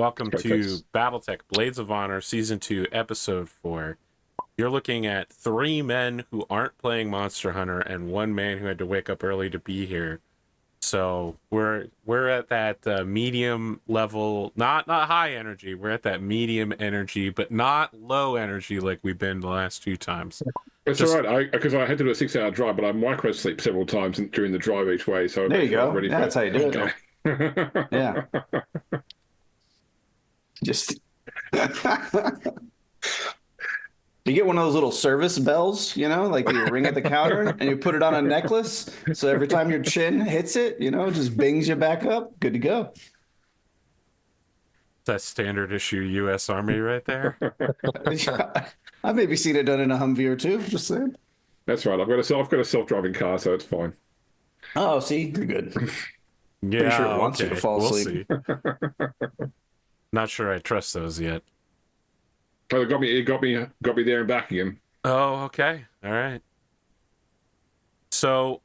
Welcome to Battletech Blades of Honor Season 2, Episode 4. You're looking at 3 men who aren't playing Monster Hunter and 1 man who had to wake up early to be here. So we're at that medium level, not high energy. We're at that medium energy, but not low energy like we've been the last 2 times. It's all right, because I had to do a 6-hour drive, but I micro sleep several times during the drive each way. So there you go. Yeah, that's how you do it. Yeah. Just you get one of those little service bells, you know, like you ring at the counter, and you put it on a necklace. So every time your chin hits it, you know, it just bings you back up. Good to go. That's standard issue U.S. Army right there. I've maybe seen it done in a Humvee or 2. Just saying. That's right. I've got a self-driving car, so it's fine. Oh, see, you're good. Yeah, pretty sure it wants you to fall asleep. See. Not sure I trust those yet. Oh, it got me there and back again. Oh, okay. All right. So,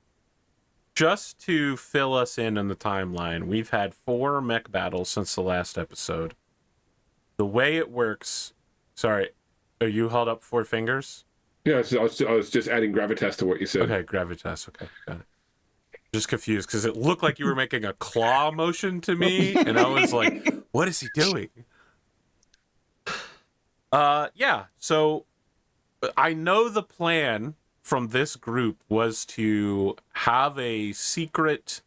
just to fill us in on the timeline, we've had 4 mech battles since the last episode. The way it works... Sorry, are you held up 4 fingers? Yeah, I was just adding gravitas to what you said. Okay, gravitas. Okay, got it. Just confused because it looked like you were making a claw motion to me, and I was like, what is he doing? Yeah, so I know the plan from this group was to have a secret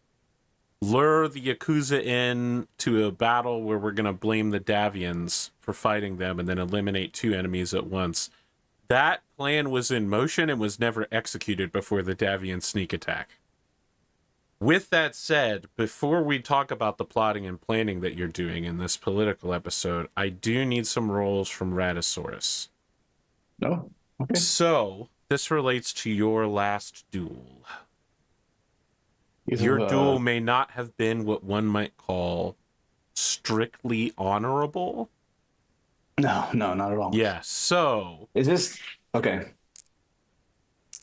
lure the Yakuza in to a battle where we're going to blame the Davians for fighting them and then eliminate 2 enemies at once. That plan was in motion and was never executed before the Davian sneak attack. With that said, before we talk about the plotting and planning that you're doing in this political episode, I do need some rolls from Raddosaurus. No? Okay. So, this relates to your last duel. Your duel may not have been what one might call strictly honorable. No, not at all. Yeah, so... Is this... Okay.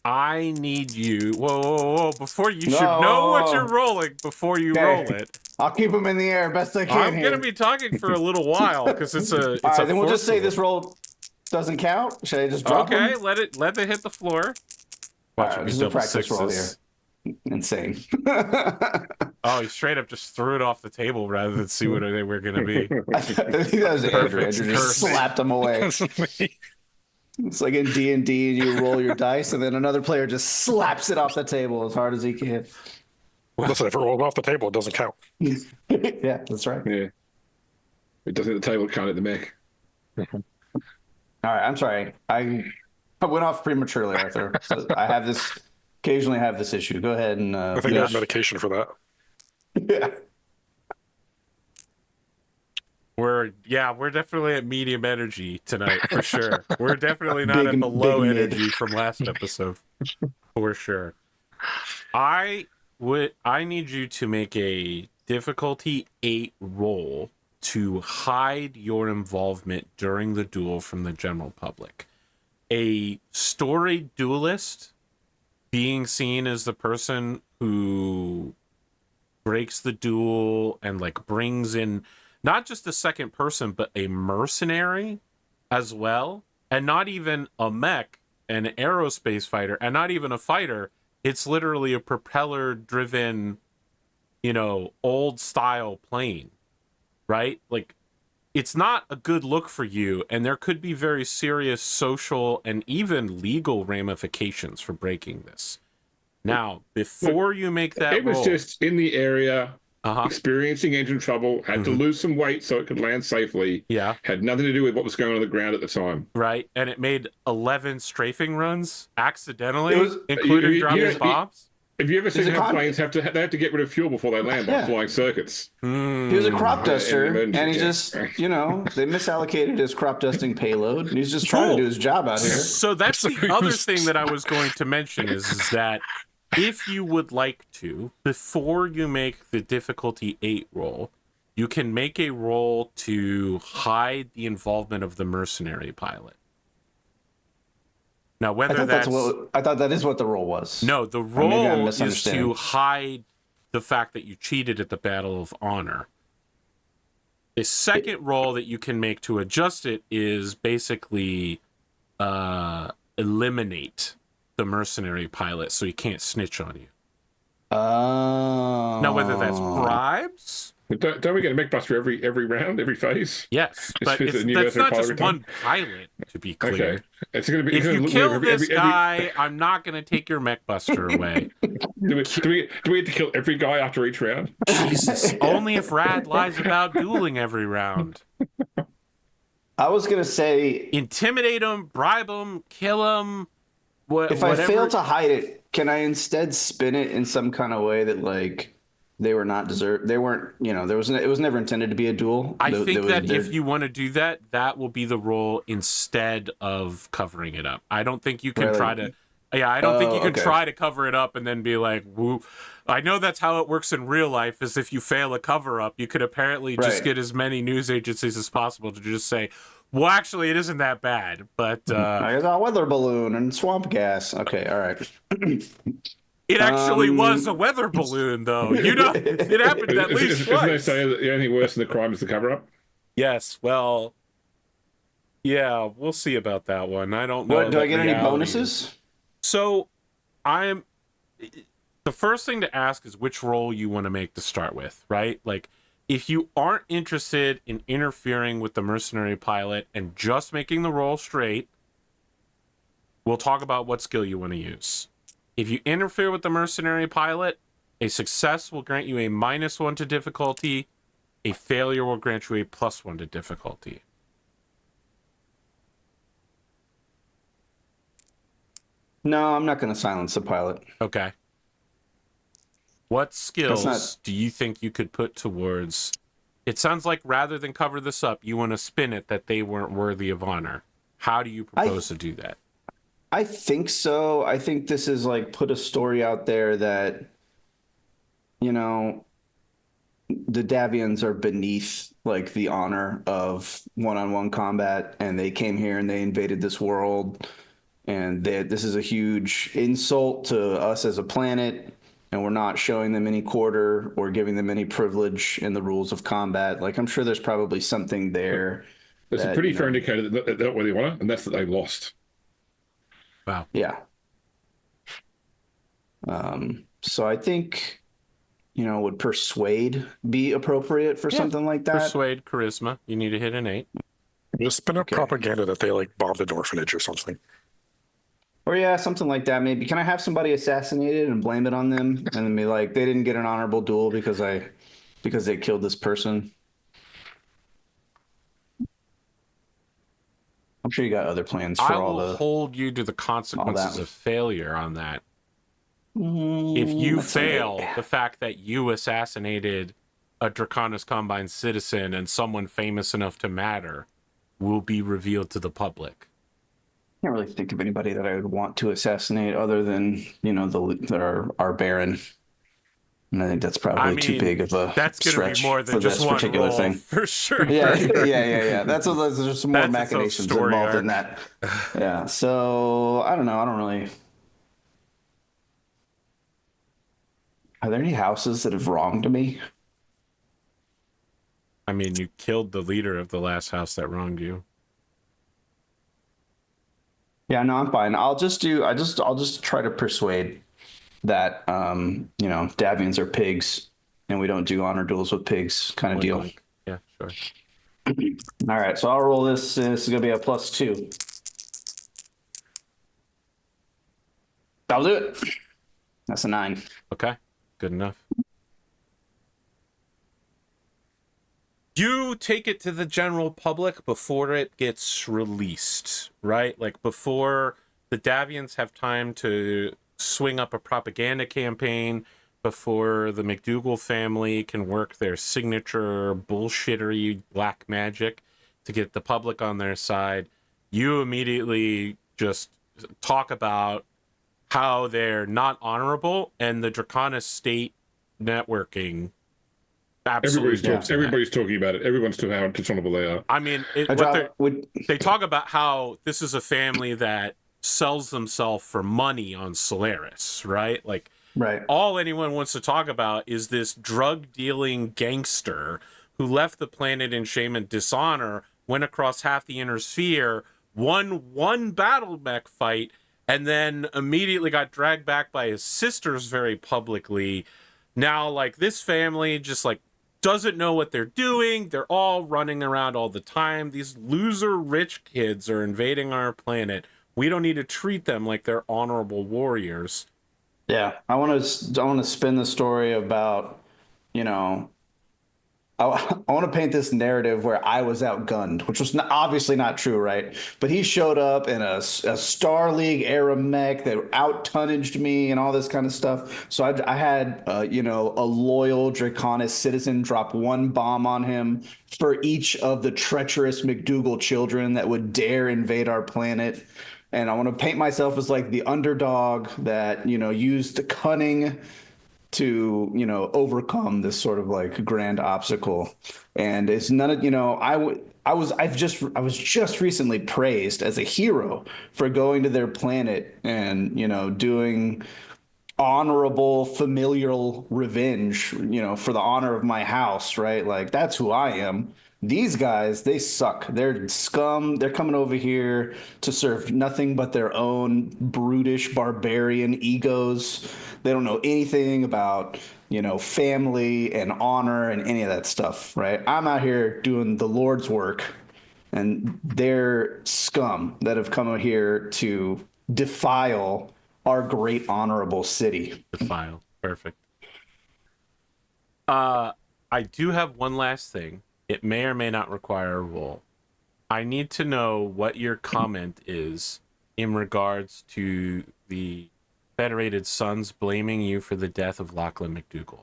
I need you... Whoa. Before you should know what you're rolling before you roll it. I'll keep them in the air best I can. I'm going to be talking for a little while because it's a... All right, then we'll just say this roll doesn't count. Should I just drop them? Okay, let it hit the floor. Watch this is a practice roll here. Insane. Oh, he straight up just threw it off the table rather than see what they were going to be. I think that was Andrew. Andrew just slapped them away. It's like in D&D, you roll your dice, and then another player just slaps it off the table as hard as he can. Listen, if it rolls off the table, it doesn't count. Yeah, that's right. Yeah. It doesn't hit the table, count at the mech. All right, I'm sorry. I went off prematurely, Arthur. So I have this... Occasionally have this issue. Go ahead and... I think I have medication for that. Yeah. We're definitely at medium energy tonight, for sure. We're definitely not at the low energy from last episode, for sure. I need you to make a difficulty 8 roll to hide your involvement during the duel from the general public. A storied duelist... being seen as the person who breaks the duel and like brings in not just a second person, but a mercenary as well. And not even a mech, an aerospace fighter, and not even a fighter. It's literally a propeller driven, old style plane, right? Like, it's not a good look for you, and there could be very serious social and even legal ramifications for breaking this. Now, before you make that It was roll, just in the area, experiencing engine trouble, had to lose some weight so it could land safely. Yeah. Had nothing to do with what was going on the ground at the time. Right, and it made 11 strafing runs accidentally, including dropping bombs. Have you ever seen how planes have to get rid of fuel before they land by flying circuits? He was a crop duster, and he just, they misallocated his crop dusting payload, and he's just trying to do his job out here. So that's the other thing that I was going to mention is that if you would like to, before you make the difficulty 8 roll, you can make a roll to hide the involvement of the mercenary pilot. Now, whether I thought that is what the roll was. No, the roll is to hide the fact that you cheated at the Battle of Honor. The second roll that you can make to adjust it is basically eliminate the mercenary pilot so he can't snitch on you. Oh. Now, whether that's bribes... But don't we get a MechBuster every round, every phase? Yes, but It's a new that's not pilot just return? one pilot, to be clear. Okay. It's gonna be. If you look kill every- this guy, I'm not going to take your MechBuster away. Do we have to kill every guy after each round? Jesus, only if Rad lies about dueling every round. I was gonna say, Intimidate him, bribe him, kill him. if I fail to hide it, can I instead spin it in some kind of way that like they were not deserved? They weren't, you know, it was never intended to be a duel. I think that if you want to do that, that will be the role instead of covering it up. I don't think you can try to. Yeah, I don't think you can try to cover it up and then be like, woo. I know that's how it works in real life, is if you fail a cover up, you could apparently just get as many news agencies as possible to just say, well, actually, it isn't that bad. But I got a weather balloon and swamp gas. Okay, all right. it actually was a weather balloon, though. You know, it happened at least Isn't they twice. say that the only worse than the crime is the cover up? Yes, well, yeah, we'll see about that one. I don't know. Do I get any bonuses? So, the first thing to ask is which role you want to make to start with, right? Like, if you aren't interested in interfering with the mercenary pilot and just making the roll straight, we'll talk about what skill you want to use. If you interfere with the mercenary pilot, a success will grant you a -1 to difficulty. A failure will grant you a +1 to difficulty. No, I'm not going to silence the pilot. Okay. What skills do you think you could put towards... It sounds like rather than cover this up, you want to spin it that they weren't worthy of honor. How do you propose to do that? I think so. I think this is like put a story out there that, you know, the Davians are beneath like the honor of one-on-one combat, and they came here and they invaded this world, and this is a huge insult to us as a planet, and we're not showing them any quarter or giving them any privilege in the rules of combat. Like, I'm sure there's probably something there. There's a pretty fair indicator that they're not where they want, and that's that they lost. Wow. Yeah. So I think, you know, would persuade be appropriate for something like that? Persuade, charisma. You need to hit an 8. Just spin up propaganda that they like bombed an orphanage or something. Or yeah, something like that. Maybe can I have somebody assassinated and blame it on them, and then be like, they didn't get an honorable duel because they killed this person? I'm sure you got other plans for all the. I will hold you to the consequences of failure on that. If you That's fail, okay. the fact that you assassinated a Draconis Combine citizen and someone famous enough to matter will be revealed to the public. I can't really think of anybody that I would want to assassinate other than, you know, our Baron. And I think that's probably too big of a that's going to stretch be more than for just this one particular roll, thing. for sure. Yeah. There's some more That's its own machinations story involved arc. in that. Yeah. So I don't know. I don't really. Are there any houses that have wronged me? I mean, you killed the leader of the last house that wronged you. Yeah, no, I'm fine. I'll just try to persuade that you know, Davians are pigs and we don't do honor duels with pigs kind of deal. Yeah, sure. All right, so I'll roll this. This is gonna be a +2. I'll do it. That's a 9. Okay, good enough. You take it to the general public before it gets released, right? Like before the Davians have time to swing up a propaganda campaign, before the McDougal family can work their signature bullshittery black magic to get the public on their side. You immediately just talk about how they're not honorable, and the Draconis state networking absolutely Everybody's talking about it. Everyone's talking about how dishonorable they are. I mean, they talk about how this is a family that sells themselves for money on Solaris, right? Like, right. All anyone wants to talk about is this drug dealing gangster who left the planet in shame and dishonor, went across half the inner sphere, won one battle mech fight, and then immediately got dragged back by his sisters very publicly. Now, like, this family just, like, doesn't know what they're doing. They're all running around all the time. These loser rich kids are invading our planet. We don't need to treat them like they're honorable warriors. Yeah, I want to spin the story about, you know, I want to paint this narrative where I was outgunned, which was obviously not true, right? But he showed up in a Star League era mech that out-tonnaged me and all this kind of stuff. So I had, you know, a loyal Draconis citizen drop one bomb on him for each of the treacherous McDougal children that would dare invade our planet. And I want to paint myself as like the underdog that, you know, used cunning to, you know, overcome this sort of like grand obstacle. And it's none of, you know, I was just recently praised as a hero for going to their planet and, you know, doing honorable familial revenge, you know, for the honor of my house, right? Like, that's who I am. These guys, they suck. They're scum. They're coming over here to serve nothing but their own brutish barbarian egos. They don't know anything about, you know, family and honor and any of that stuff, right? I'm out here doing the Lord's work, and they're scum that have come here to defile our great honorable city. Defile. Perfect. I do have one last thing. It may or may not require a roll. I need to know what your comment is in regards to the Federated Sons blaming you for the death of Lachlan McDougal.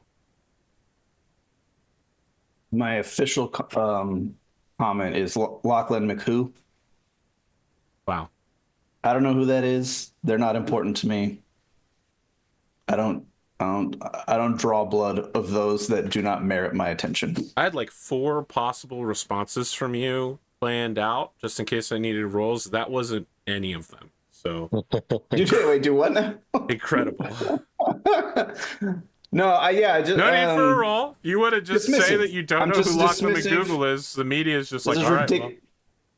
My official comment is Lachlan McWho. Wow. I don't know who that is. They're not important to me. I don't draw blood of those that do not merit my attention. I had like 4 possible responses from you planned out just in case I needed rolls. That wasn't any of them. So You did wait, do what now? incredible. No, I just No need for a roll. You want to just say dismissive. that you don't I'm know just who Lachlan dismissive. McDougal is. The media is just like, This all is right. Well,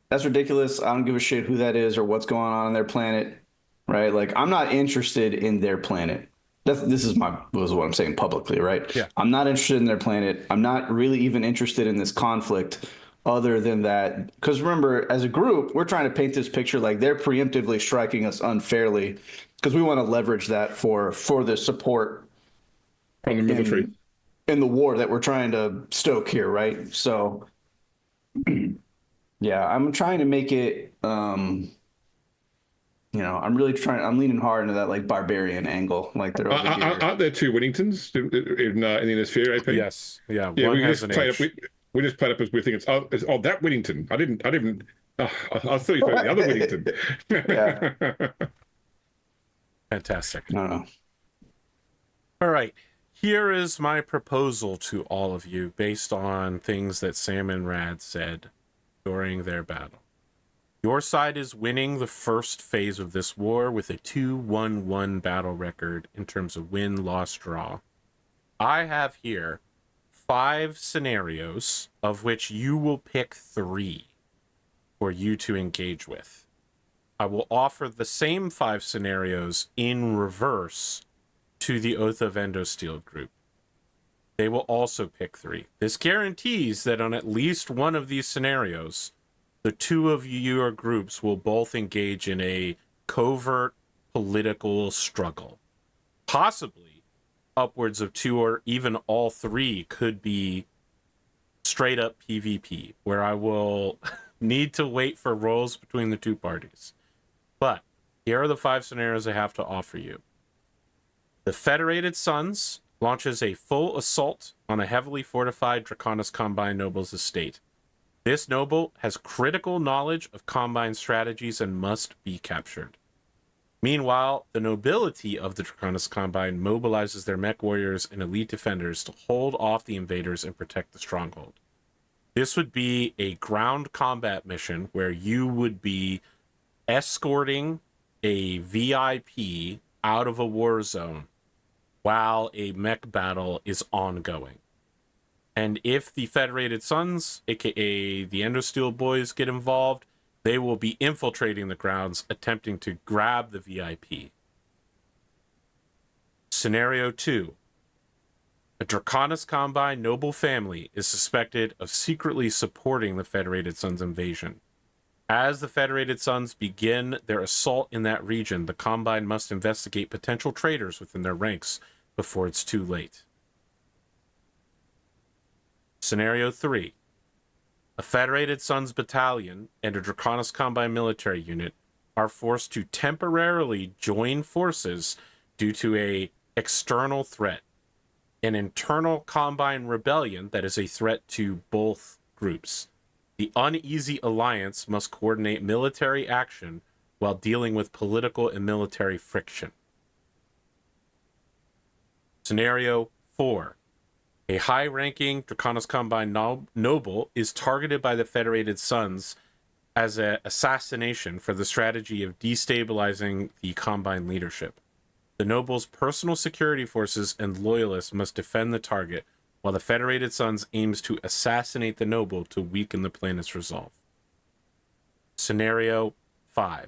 that's ridiculous. I don't give a shit who that is or what's going on their planet, right? Like, I'm not interested in their planet. This is what I'm saying publicly, right? Yeah. I'm not interested in their planet. I'm not really even interested in this conflict other than that. Because remember, as a group, we're trying to paint this picture like they're preemptively striking us unfairly because we want to leverage that for the support from the military in the war that we're trying to stoke here, right? So, yeah, I'm trying to make it, you know, I'm leaning hard into that like barbarian angle. Like they're over here. Aren't there 2 Whittingtons in the inner AP? yes. Yeah. Yeah, One we has just an played H. up. We just played up as we think it's that Whittington. I didn't. I thought you spoke the other Whittington. Yeah. Fantastic. I don't know. All right. Here is my proposal to all of you based on things that Sam and Rad said during their battle. Your side is winning the first phase of this war with a 2-1-1 battle record in terms of win, loss, draw. I have here 5 scenarios of which you will pick 3 for you to engage with. I will offer the same 5 scenarios in reverse to the Oath of Endosteel group. They will also pick 3. This guarantees that on at least one of these scenarios, the 2 of your groups will both engage in a covert political struggle. Possibly upwards of 2 or even all 3 could be straight up PvP, where I will need to wait for rolls between the 2 parties. But here are the 5 scenarios I have to offer you. The Federated Sons launches a full assault on a heavily fortified Draconis Combine noble's estate. This noble has critical knowledge of Combine strategies and must be captured. Meanwhile, the nobility of the Draconis Combine mobilizes their mech warriors and elite defenders to hold off the invaders and protect the stronghold. This would be a ground combat mission where you would be escorting a VIP out of a war zone while a mech battle is ongoing. And if the Federated Sons, aka the Endosteel boys, get involved, they will be infiltrating the grounds, attempting to grab the VIP. Scenario 2. A Draconis Combine noble family is suspected of secretly supporting the Federated Sons invasion. As the Federated Sons begin their assault in that region, the Combine must investigate potential traitors within their ranks before it's too late. Scenario 3. A Federated Sons battalion and a Draconis Combine military unit are forced to temporarily join forces due to an external threat. An internal Combine rebellion that is a threat to both groups. The uneasy alliance must coordinate military action while dealing with political and military friction. Scenario 4. A high-ranking Draconis Combine noble is targeted by the Federated Sons as an assassination for the strategy of destabilizing the Combine leadership. The noble's personal security forces and loyalists must defend the target, while the Federated Sons aims to assassinate the noble to weaken the planet's resolve. Scenario 5.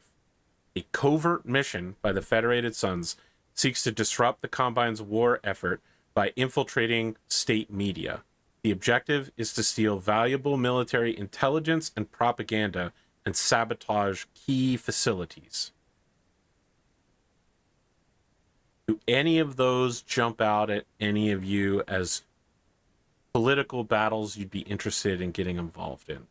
A covert mission by the Federated Sons seeks to disrupt the Combine's war effort by infiltrating state media. The objective is to steal valuable military intelligence and propaganda and sabotage key facilities. Do any of those jump out at any of you as political battles you'd be interested in getting involved in?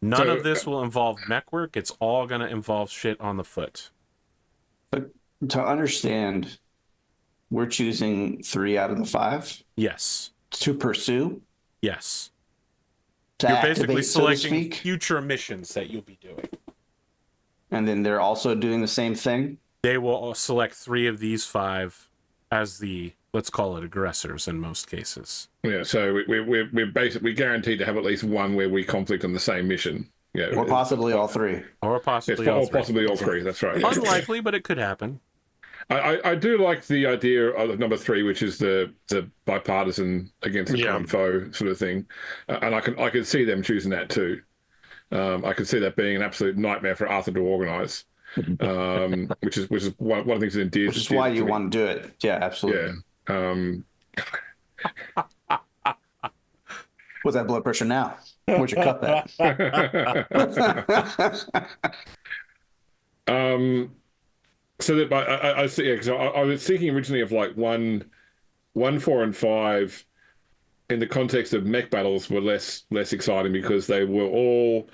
None of this will involve mech work. It's all going to involve shit on the foot. But to understand, we're choosing 3 out of the 5? Yes. To pursue? Yes. To You're activate, basically so to selecting speak? future missions that you'll be doing. And then they're also doing the same thing? They will select 3 of these 5 as the, let's call it, aggressors in most cases. Yeah, so we're basically guaranteed to have at least one where we conflict on the same mission. Yeah, Or possibly all 3. Or possibly all 3. Possibly all 3, that's right. Unlikely, but it could happen. I do like the idea of number 3, which is the bipartisan against the common foe sort of thing, and I can see them choosing that too. I could see that being an absolute nightmare for Arthur to organise, which is one of the things that endears. Which is why you want to do it. Yeah, absolutely. Yeah. What's that blood pressure now? Where'd you cut that? So that I see, because I was thinking originally of like 1, 4, and 5 in the context of mech battles were less exciting because they were all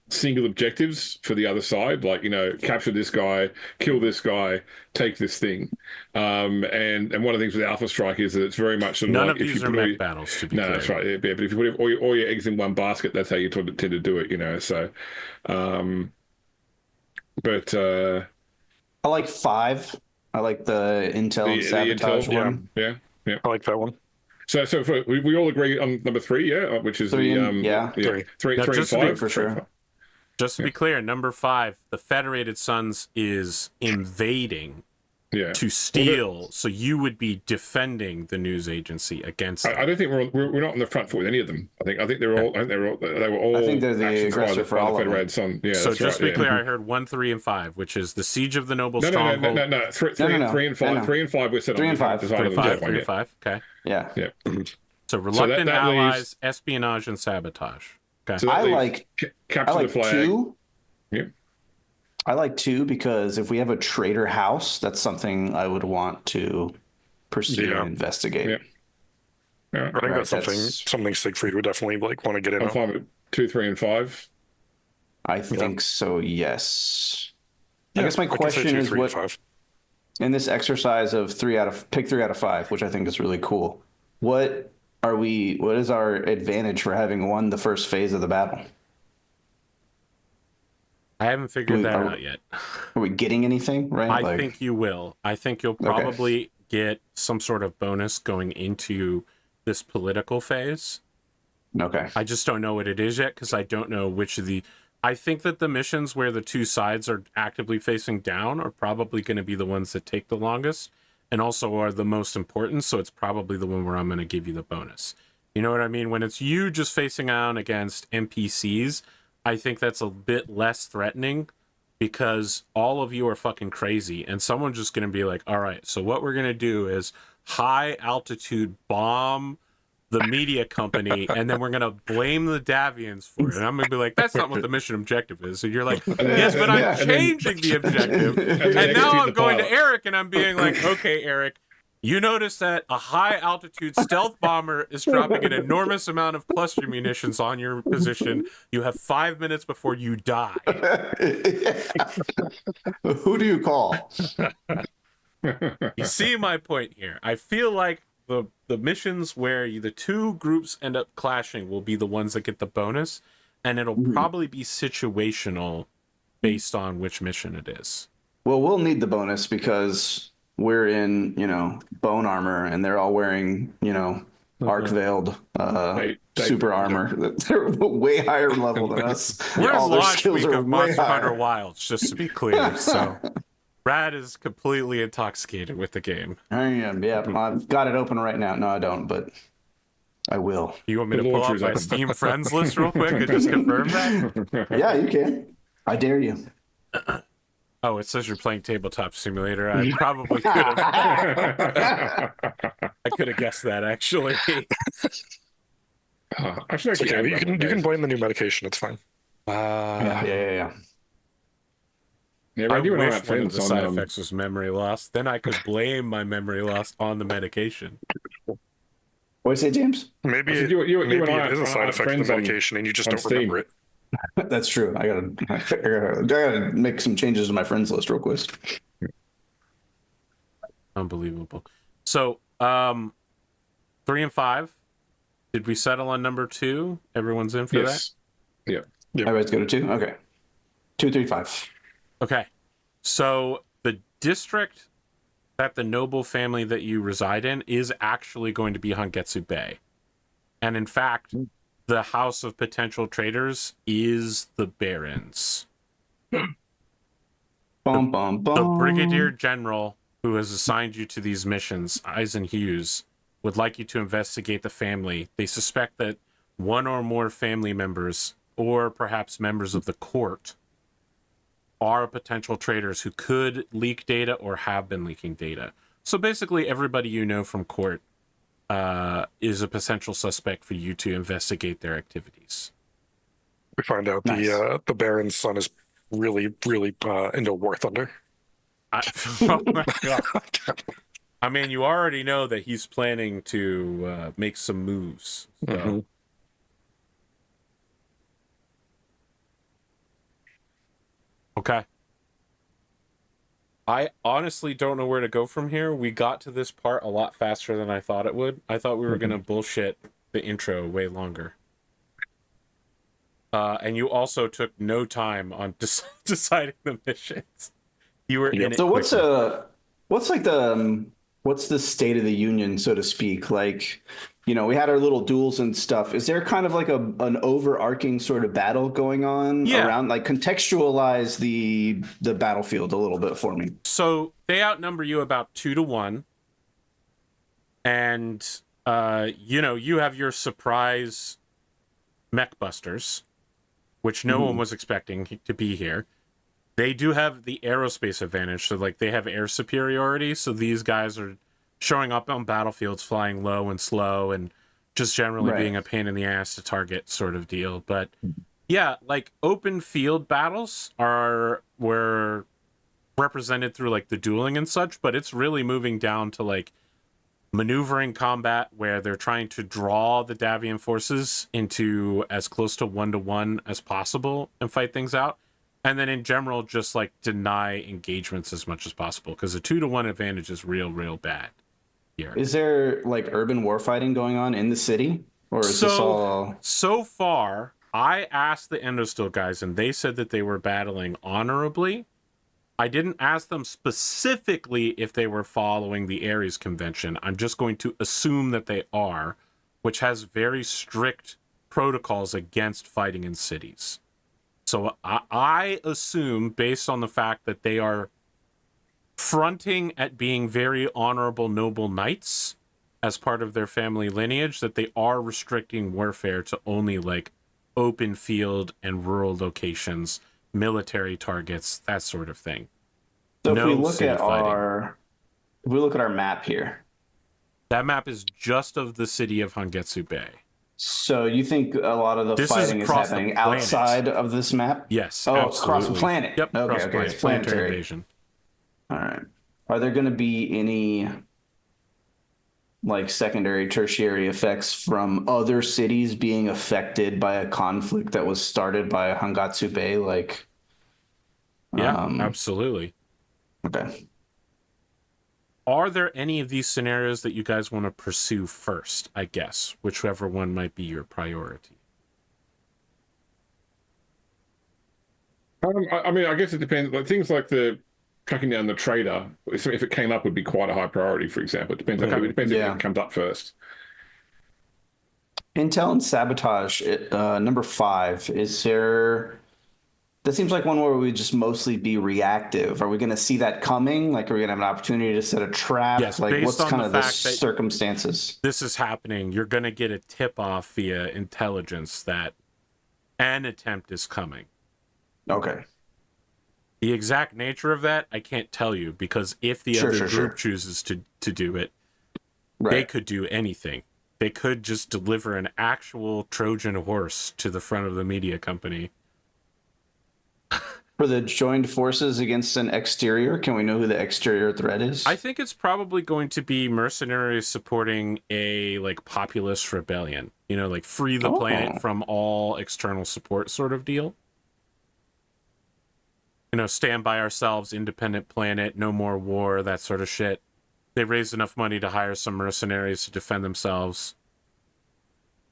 single objectives for the other side, like, you know, capture this guy, kill this guy, take this thing. And one of the things with Alpha Strike is that it's very much sort of none like, of these are mech battles, to be clear. That's right. Yeah, but if you put all your eggs in one basket, that's how you tend to do it, you know. So, I like 5. I like the intel and sabotage one. Yeah. I like that one. So we all agree on number 3, yeah, which is 3 the and, 3 Now, and 5 for sure. Just to be clear, number 5, the Federated Sons is invading to steal, so you would be defending the news agency against them. I don't think we're not on the front foot with any of them. I think they're all. They were all. I think they're the aggressor for all of them. Federated Son. Yeah, so just to be clear, yeah. I heard 1, 3, and 5, which is the Siege of the Noble No. Stronghold. No. 3 and 5. No. 3 and 5 we're set 3 on. and 5. 3 and 5. 3 and 5. Okay. Yeah. So reluctant that allies, leaves, espionage, and sabotage. Okay. So I like capture the flag. 2. Yeah. I like 2 because if we have a traitor house, that's something I would want to pursue and investigate. Yeah. I think that's something Siegfried would definitely like want to get in I'm on. fine with 2, 3, and 5. I think so, yes. Yeah, I guess my question is what 5. in this exercise of pick 3 out of 5, which I think is really cool. What is our advantage for having won the first phase of the battle? I haven't figured that out yet. Are we getting anything, right? I think you will. I think you'll probably get some sort of bonus going into this political phase. Okay. I just don't know what it is yet because I don't know which of the... I think that the missions where the 2 sides are actively facing down are probably going to be the ones that take the longest and also are the most important, so it's probably the one where I'm going to give you the bonus. You know what I mean? When it's you just facing out against NPCs, I think that's a bit less threatening because all of you are fucking crazy and someone's just going to be like, all right, so what we're going to do is high altitude bomb the media company and then we're going to blame the Davians for it. And I'm going to be like, that's not what the mission objective is. And you're like, yes, but I'm changing the objective. And now I'm going to Eric and I'm being like, okay, Eric, you notice that a high-altitude stealth bomber is dropping an enormous amount of cluster munitions on your position. You have 5 minutes before you die. Who do you call? You see my point here. I feel like the missions where the two groups end up clashing will be the ones that get the bonus, and it'll probably be situational based on which mission it is. Well, we'll need the bonus because we're in, bone armor, and they're all wearing, arc veiled super armor. They're way higher level than us. We're all in their launch skills week are of way Monster Hunter higher. Wilds, just to be clear. So, Brad is completely intoxicated with the game. I am, yeah. I've got it open right now. No, I don't, but I will. You want me to pull up my Steam friends list real quick and just confirm that? Yeah, you can. I dare you. Oh, it says you're playing Tabletop Simulator. I probably could have. I could have guessed that, actually. Actually, Yeah, you can blame the new medication. It's fine. Yeah. Yeah, I you and I wish aren't one of friends the side on, effects was memory loss. Then I could blame my memory loss on the medication. What do you say, James? Maybe I said it, you maybe and I it is a side aren't effect of friends the on- medication, and you just on don't Steam. remember it. That's true. I gotta make some changes to my friends list real quick. Unbelievable. So, 3 and 5. Did we settle on number 2? Everyone's in for Yes. Yeah. Everybody's go to 2? Okay. 2, 3, 5. that? Okay. So, the district that the noble family that you reside in is actually going to be Hangetsu Bay. And in fact, the house of potential traders is the Barons. Bum, bum, bum. The Brigadier General who has assigned you to these missions, Eisen Hughes, would like you to investigate the family. They suspect that one or more family members, or perhaps members of the court, are potential traders who could leak data or have been leaking data. So basically, everybody you know from court is a potential suspect for you to investigate their activities. We find out Nice. the Baron's son is really into War Thunder. Oh my God. I mean, you already know that he's planning to make some moves. So. Mm-hmm. Okay. I honestly don't know where to go from here. We got to this part a lot faster than I thought it would. I thought we were going to bullshit the intro way longer. And you also took no time on deciding the missions. You were in it. So quickly. what's the state of the union, so to speak? Like, we had our little duels and stuff. Is there kind of like an overarching sort of battle going on around? Like, contextualize the battlefield a little bit for me. So they outnumber you about 2-1, and you have your surprise mech busters, which no one was expecting to be here. They do have the aerospace advantage, so like they have air superiority. So these guys are showing up on battlefields, flying low and slow, and just generally being a pain in the ass to target, sort of deal. But yeah, like open field battles were represented through like the dueling and such, but it's really moving down to like maneuvering combat where they're trying to draw the Davian forces into as close to 1-1 as possible and fight things out. And then in general, just like deny engagements as much as possible because a 2-1 advantage is real bad here. Is there like urban warfighting going on in the city? Or is this all... So far, I asked the Endosteel guys and they said that they were battling honorably. I didn't ask them specifically if they were following the Ares Convention. I'm just going to assume that they are, which has very strict protocols against fighting in cities. So I assume, based on the fact that they are fronting at being very honorable, noble knights, as part of their family lineage, that they are restricting warfare to only like open field and rural locations, military targets, that sort of thing. So if we No look city at fighting. our map here, That map is just of the city of Hangetsu Bay. so you think a lot of the This is fighting is across the happening planet. outside of this map? Yes, Oh, absolutely. it's across the planet. Yep, Okay, across okay, planet. it's Planetary planetary. invasion. All right. Are there going to be any like secondary, tertiary effects from other cities being affected by a conflict that was started by Hangatsu Bay? Like, Yeah, absolutely. okay. Are there any of these scenarios that you guys want to pursue first, I guess, whichever one might be your priority? I mean, I guess it depends. Like things like the tracking down the trader, if it came up, would be quite a high priority. For example, it depends. It depends if it comes up first. Intel and sabotage, number 5. Is there? That seems like one where we just mostly be reactive. Are we going to see that coming? Like, are we going to have an opportunity to set a trap? Yes, like, based what's on kind the of the fact that circumstances? this is happening, you're going to get a tip-off via intelligence that an attempt is coming. Okay. The exact nature of that, I can't tell you, because if the other group chooses to do it, they could do anything. They could just deliver an actual Trojan horse to the front of the media company. For the joined forces against an exterior, can we know who the exterior threat is? I think it's probably going to be mercenaries supporting a like populist rebellion. You know, like free the planet from all external support sort of deal. You know, stand by ourselves, independent planet, no more war, that sort of shit. They raised enough money to hire some mercenaries to defend themselves.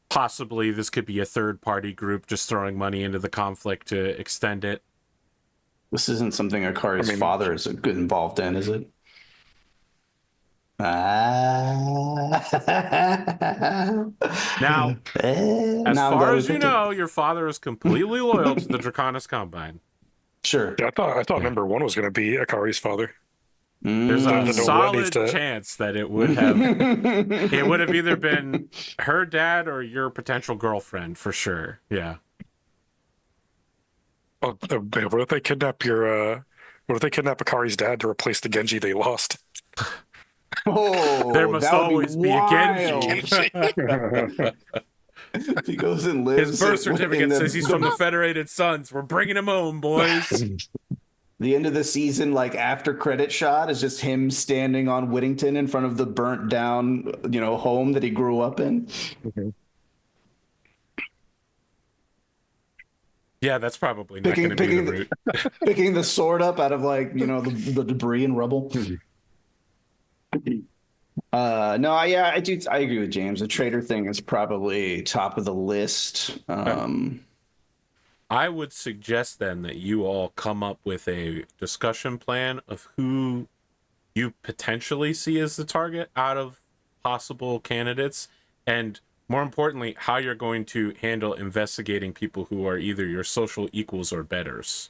Possibly this could be a third-party group just throwing money into the conflict to extend it. This isn't something Akari's father is involved in, is it? Now, as far as you know, your father is completely loyal to the Draconis Combine. Sure. Yeah, I thought number 1 was going to be Akari's father. There's a solid chance that it would have either been her dad or your potential girlfriend for sure. Yeah. Oh, what if they kidnap Akari's dad to replace the Genji they lost? Oh, there must always be a Genji. He goes and lives. His birth certificate says he's from the Federated Sons. We're bringing him home, boys. The end of the season, like after credit shot, is just him standing on Whittington in front of the burnt down, home that he grew up in. Mm-hmm. Yeah, that's probably not going to be the route. Picking the sword up out of the debris and rubble. No, I agree with James. The trader thing is probably top of the list. I would suggest then that you all come up with a discussion plan of who you potentially see as the target out of possible candidates, and more importantly, how you're going to handle investigating people who are either your social equals or betters.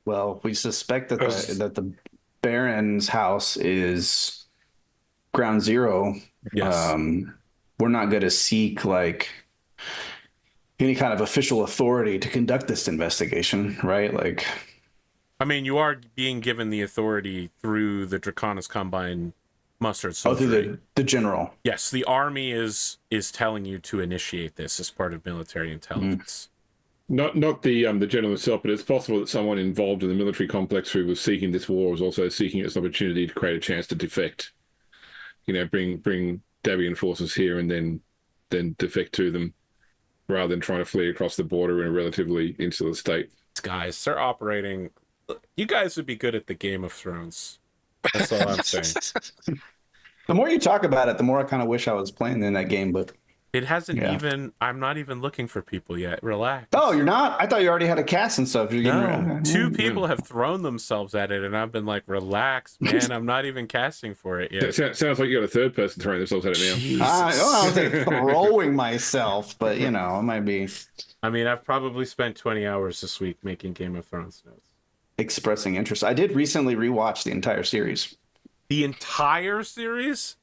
Well, we suspect that the Baron's house is ground zero. Yes. We're not going to seek like any kind of official authority to conduct this investigation, right? Like, I mean, you are being given the authority through the Draconis Combine mustard soldier. through the general. Yes, the army is telling you to initiate this as part of military intelligence. Not the general itself, but it's possible that someone involved in the military complex who was seeking this war was also seeking its opportunity to create a chance to defect. Bring Davian forces here and then defect to them, rather than trying to flee across the border in a relatively insular state. Guys, they're operating. You guys would be good at the Game of Thrones. That's all I'm saying. The more you talk about it, the more I kind of wish I was playing in that game, but it hasn't even. I'm not even looking for people yet. Relax. Oh, you're not? I thought you already had a cast and stuff. No, 2 people have thrown themselves at it, and I've been like, "Relax, man. I'm not even casting for it yet." Sounds like you got a third person throwing themselves at it now. I was like throwing myself, but it might be. I mean, I've probably spent 20 hours this week making Game of Thrones notes. expressing interest. I did recently rewatch the entire series. The entire series?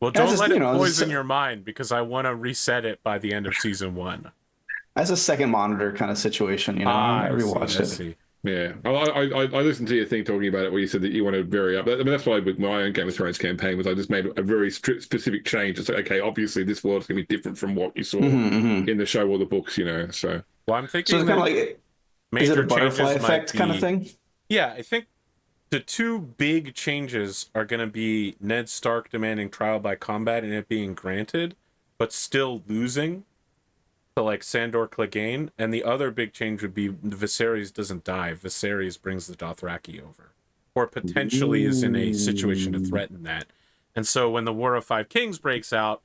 Well, As don't a- let you it know, as a poison se- your mind, because I want to reset it by the end of season 1. As a second monitor kind of situation, I rewatched I it. see. Yeah, I listened to your thing talking about it where you said that you want to vary up. I mean, that's why with my own Game of Thrones campaign was I just made a very specific change. It's like, okay, obviously this world's going to be different from what you saw in the show or the books, So, Well, I'm So thinking it's kind that of like, is major it a butterfly changes might effect kind of be- thing? Yeah, I think the two big changes are going to be Ned Stark demanding trial by combat and it being granted, but still losing to like Sandor Clegane. And the other big change would be Viserys doesn't die. Viserys brings the Dothraki over, or potentially is in a situation to threaten that. And so when the War of Five Kings breaks out,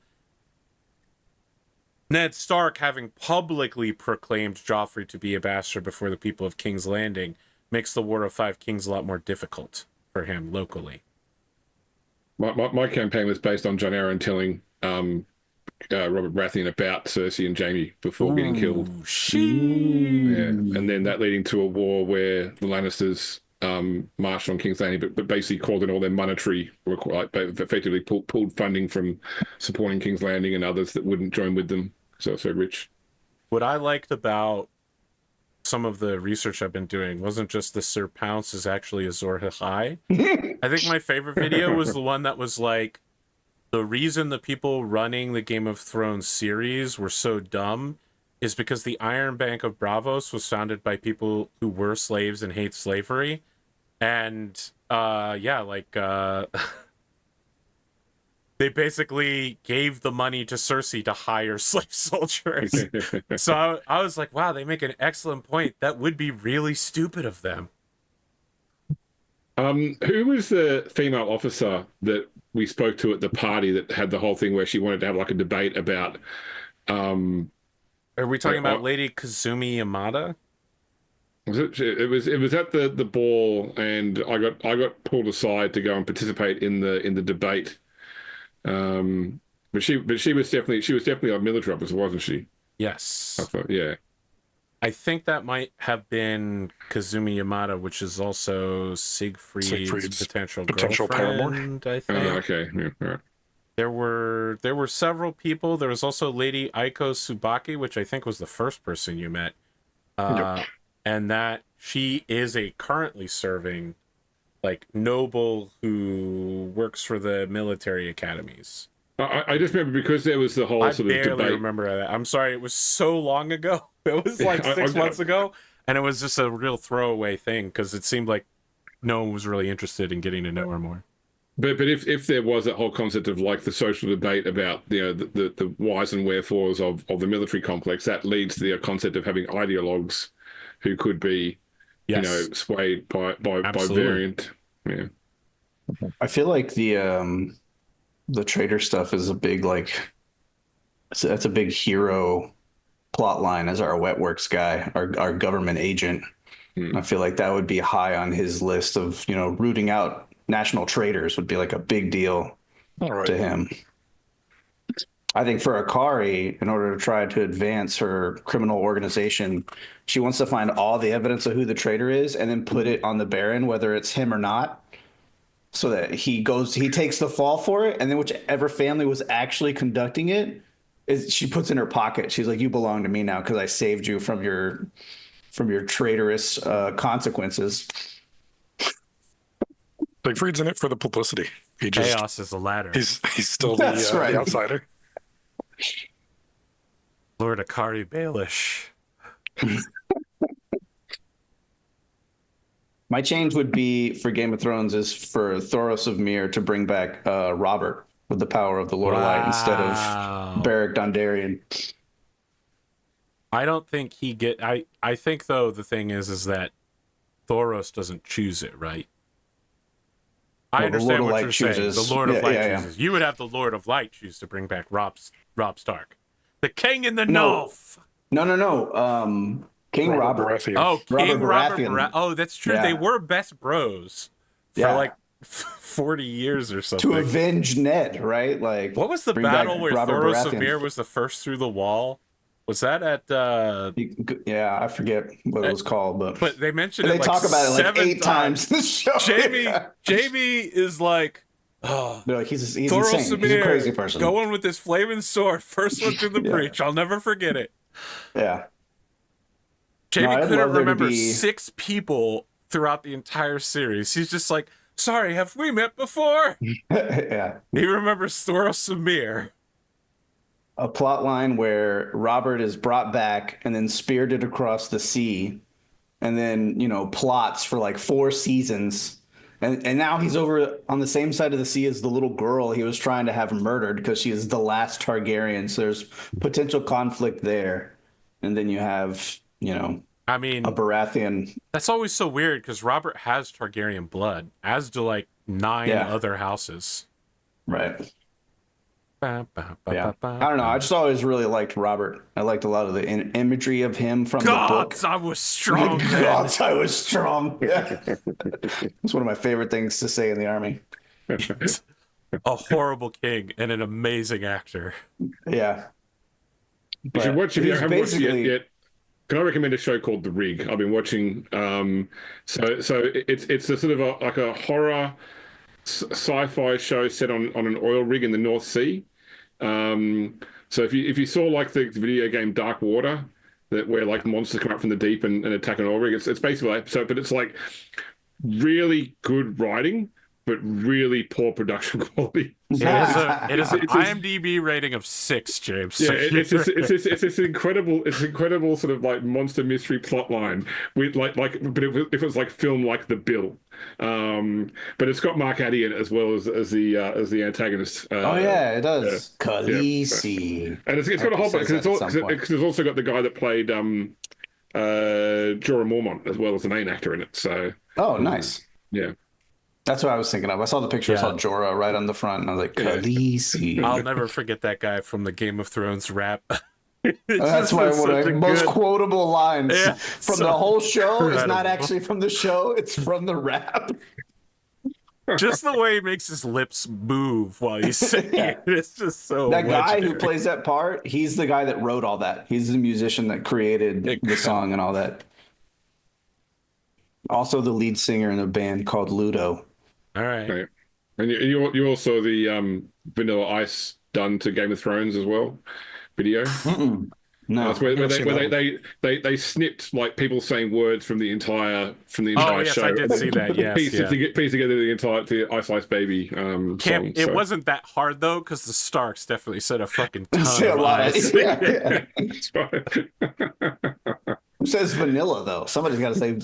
Ned Stark, having publicly proclaimed Joffrey to be a bastard before the people of King's Landing, makes the War of Five Kings a lot more difficult for him locally. my campaign was based on Jon Arryn telling Robert Baratheon about Cersei and Jaime before getting killed. Yeah, and then that leading to a war where the Lannisters marched on King's Landing, but basically called in all their monetary, effectively pulled funding from supporting King's Landing and others that wouldn't join with them. So rich. What I liked about some of the research I've been doing wasn't just the Sir Pounce is actually Azor Ahai. I think my favorite video was the one that was like, the reason the people running the Game of Thrones series were so dumb is because the Iron Bank of Bravos was founded by people who were slaves and hate slavery. And they basically gave the money to Cersei to hire slave soldiers. So I was like, wow, they make an excellent point. That would be really stupid of them. Who was the female officer that we spoke to at the party that had the whole thing where she wanted to have like a debate about Are we talking about Lady Kazumi Yamada? It was at the ball, and I got pulled aside to go and participate in the debate. But she was definitely a military officer, wasn't she? Yes. I thought, yeah. I think that might have been Kazumi Yamada, which is also Siegfried's potential paramour. girlfriend, I think. Okay. Yeah, all right. There were several people. There was also Lady Aiko Tsubaki, which I think was the first person you met. And that she is a currently serving like noble who works for the military academies. I just remember because there was the whole sort of I barely debate. remember that. I'm sorry, it was so long ago. It was like 6 months ago, and it was just a real throwaway thing because it seemed like no one was really interested in getting to know her more. But if there was that whole concept of like the social debate about the whys and wherefores of the military complex, that leads to the concept of having ideologues who could be swayed by variant. Yeah. I feel like the traitor stuff is a big that's a big Hiro plot line as our wet works guy, our government agent. I feel like that would be high on his list of rooting out national traitors would be like a big deal to him. I think for Akari, in order to try to advance her criminal organization, she wants to find all the evidence of who the traitor is and then put it on the Baron, whether it's him or not, so that he takes the fall for it, and then whichever family was actually conducting it, she puts in her pocket. She's like, "You belong to me now because I saved you from your traitorous consequences." Siegfried's in it for the publicity. Chaos is a ladder. He's still the outsider. Lord Akari Baelish. My change would be for Game of Thrones is for Thoros of Myr to bring back Robert with the power of the Lord of Light instead of Beric Dondarrion. I don't think I think though the thing is that Thoros doesn't choose it, right? I understand what you're saying. The Lord of Light chooses. You would have the Lord of Light choose to bring back Robb Stark. The king in the north. No. King Robert. Baratheon. Oh, King Robert Baratheon. Oh, that's true. Yeah. They were best bros for like 40 years or something. To avenge Ned, right? Like, what was the bring battle back where Robert Thoros Baratheon. of Myr was the first through the wall? Was that at Yeah, I forget what it was called, but they mentioned they it like talk about it like 7 8 times in the show. Jamie Yeah. Jamie is like, oh, They're like, he's insane. Samir, He's a crazy person. going with this flaming sword, first one through the breach. I'll never forget it. Yeah. Jamie I'd couldn't love there to remember be- 6 people throughout the entire series. He's just like, sorry, have we met before? Yeah. He remembers Thor Samir. A plot line where Robert is brought back and then spirited across the sea and then, plots for like 4 seasons. And now he's over on the same side of the sea as the little girl he was trying to have murdered because she is the last Targaryen. So there's potential conflict there. And then you have, I mean, a Baratheon. that's always so weird because Robert has Targaryen blood, as do like 9 Yeah. other houses. Right. Yeah. Yeah. I don't know. I just always really liked Robert. I liked a lot of the imagery of him from the book. God, I was strong. man. God, I was strong. Yeah. It's one of my favorite things to say in the army. A horrible king and an amazing actor. Yeah. You should watch if you he's haven't watched it basically- yet. Can I recommend a show called The Rig? I've been watching. So it's a sort of like a horror sci-fi show set on an oil rig in the North Sea. So if you saw like the video game Dark Water, where like monsters come up from the deep and attack an oil rig, it's basically like, so, but it's like really good writing, but really poor production quality. It is an IMDb rating of 6, James. Yeah, it's this incredible sort of like monster mystery plot line with like but if it was like film like The Bill, but it's got Mark Addy in it as well as the antagonist. Oh yeah, it does. Yeah. Khaleesi. And it's got a whole bunch because it's also got the guy that played Jorah Mormont as well as the main actor in it. So Oh, nice. yeah. That's what I was thinking of. I saw the picture. I saw Jorah right on the front, and I was like, Khaleesi. I'll never forget that guy from the Game of Thrones rap. That's one of my most quotable lines from the whole show. It's not incredible. actually from the show. It's from the rap. Just the way he makes his lips move while he's singing. Yeah. It's just so That guy who legendary. plays that part, he's the guy that wrote all that. He's the musician that created the song and all that. Also the lead singer in a band called Ludo. All right. Okay. And you also the Vanilla Ice done to Game of Thrones as well video. No. That's where they snipped like people saying words from the entire Oh, yes, show. I did see that. Yes, piece together the Ice Ice Baby song. It wasn't that hard though, because the Starks definitely said a fucking ton Say a of lot. ice. Yeah. That's right. Who says vanilla though? Somebody's got to say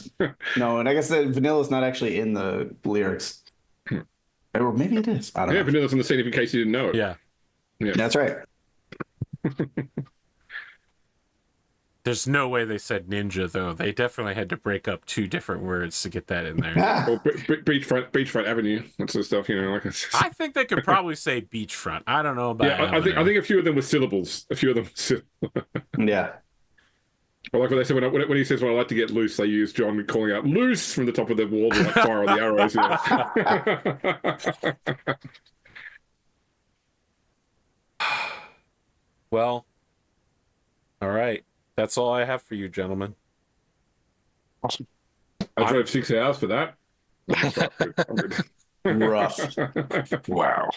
no. And I guess that vanilla's not actually in the lyrics. Or maybe it is. I don't know. Vanilla's on the scene in case you didn't know it. Yeah. That's right. There's no way they said ninja though. They definitely had to break up 2 different words to get that in there. Or Beachfront Avenue, that sort of stuff. Like I think they could probably say beachfront. I don't know about. I think a few of them were syllables. A few of them. Yeah. I like what they said when he says, "When I like to get loose," they use John calling out "loose" from the top of the wall to like fire all the arrows. Well, all right. That's all I have for you, gentlemen. Awesome. I drove 6 hours for that. Rough. Wow.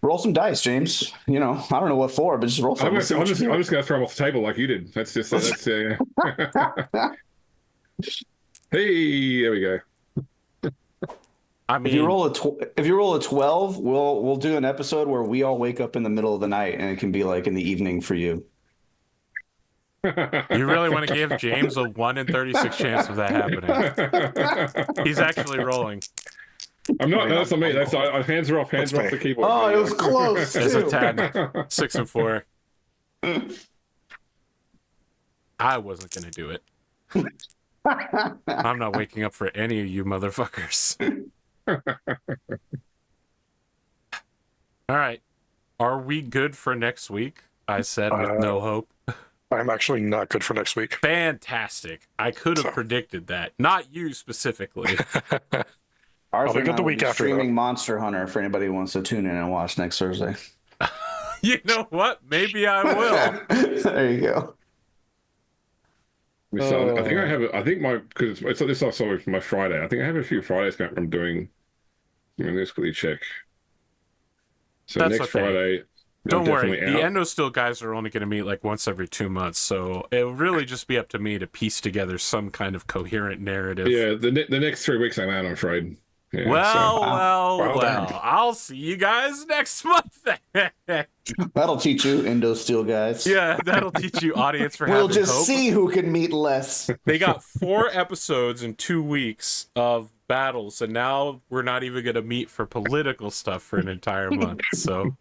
Roll some dice, James. I don't know what for, but just roll some. I'm just going to throw them off the table like you did. That's just Hey, there we go. I mean, If you roll a 12, we'll do an episode where we all wake up in the middle of the night, and it can be like in the evening for you. you really want to give James a 1 in 36 chance of that happening. He's actually rolling. I'm not. That's not me. That's hands are off. Hands are off the keyboard. Oh, it was close. There's a too. 10. 6 and 4. I wasn't going to do it. I'm not waking up for any of you motherfuckers. All right. Are we good for next week? I said with no hope. I'm actually not good for next week. Fantastic. I could have predicted that. Not you specifically. Arthur be good the week after, streaming Monster Hunter for anybody who wants to tune in and watch next Thursday. You know what? Maybe I will. There you go. So I think I have. I think because it's this also my Friday. I think I have a few Fridays coming from doing. Let's quickly check. So That's next okay. Friday. Don't worry. definitely The out. Endosteel guys are only going to meet like once every 2 months, so it'll really just be up to me to piece together some kind of coherent narrative. Yeah, the next 3 weeks I'm out, I'm afraid. Yeah, Well, damn. I'll see you guys next month. That'll teach you, Endosteel guys. Yeah, that'll teach you, audience, for We'll having just hope. see who can meet less. They got 4 episodes in 2 weeks of battles, and now we're not even going to meet for political stuff for an entire month. So